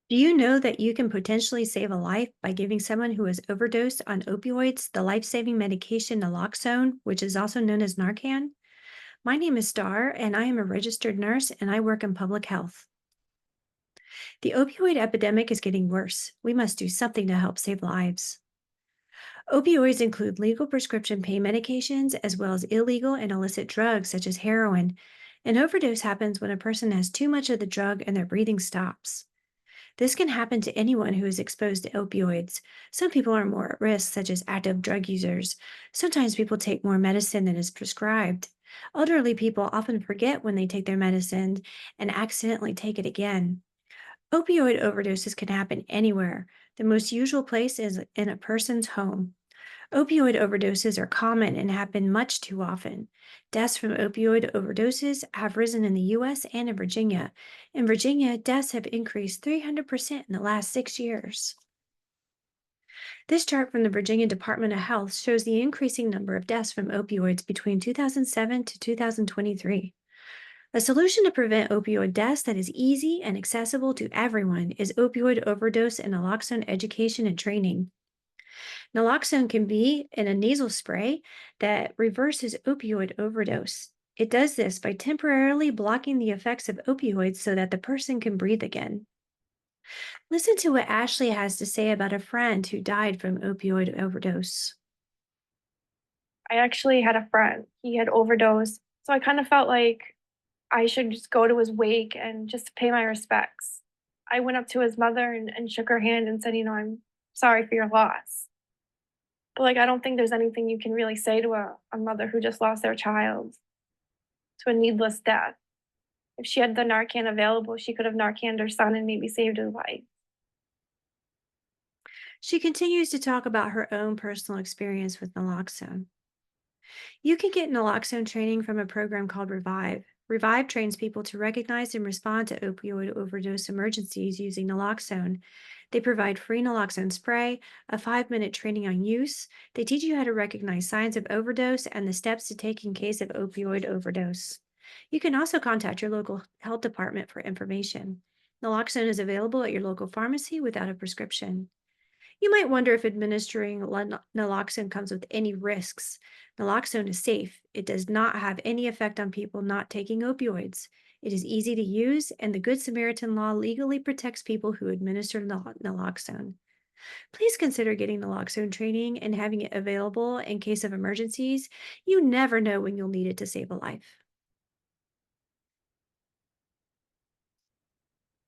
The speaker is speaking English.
Do you know that you can potentially save a life by giving someone who has overdosed on opioids the life saving medication naloxone, which is also known as Narcan? My name is Star, and I am a registered nurse and I work in public health. The opioid epidemic is getting worse. We must do something to help save lives. Opioids include legal prescription pain medications as well as illegal and illicit drugs such as heroin. An overdose happens when a person has too much of the drug and their breathing stops. This can happen to anyone who is exposed to opioids. Some people are more at risk, such as active drug users. Sometimes people take more medicine than is prescribed. Elderly people often forget when they take their medicine and accidentally take it again. Opioid overdoses can happen anywhere. The most usual place is in a person's home. Opioid overdoses are common and happen much too often. Deaths from opioid overdoses have risen in the US and in Virginia. In Virginia, deaths have increased 300% in the last 6 years. This chart from the Virginia Department of Health shows the increasing number of deaths from opioids between 2007 to 2023. A solution to prevent opioid deaths that is easy and accessible to everyone is opioid overdose and naloxone education and training. Naloxone can be in a nasal spray that reverses opioid overdose. It does this by temporarily blocking the effects of opioids so that the person can breathe again. Listen to what Ashley has to say about a friend who died from opioid overdose. I actually had a friend. He had overdosed. So I kind of felt like I should just go to his wake and just pay my respects. I went up to his mother and shook her hand and said, I'm sorry for your loss. But like, I don't think there's anything you can really say to a mother who just lost their child to a needless death. If she had the Narcan available, she could have Narcaned her son and maybe saved his life. She continues to talk about her own personal experience with naloxone. You can get naloxone training from a program called Revive. Revive trains people to recognize and respond to opioid overdose emergencies using naloxone. They provide free naloxone spray, a 5-minute training on use. They teach you how to recognize signs of overdose and the steps to take in case of opioid overdose. You can also contact your local health department for information. Naloxone is available at your local pharmacy without a prescription. You might wonder if administering naloxone comes with any risks. Naloxone is safe. It does not have any effect on people not taking opioids. It is easy to use, and the Good Samaritan law legally protects people who administer naloxone. Please consider getting naloxone training and having it available in case of emergencies. You never know when you'll need it to save a life.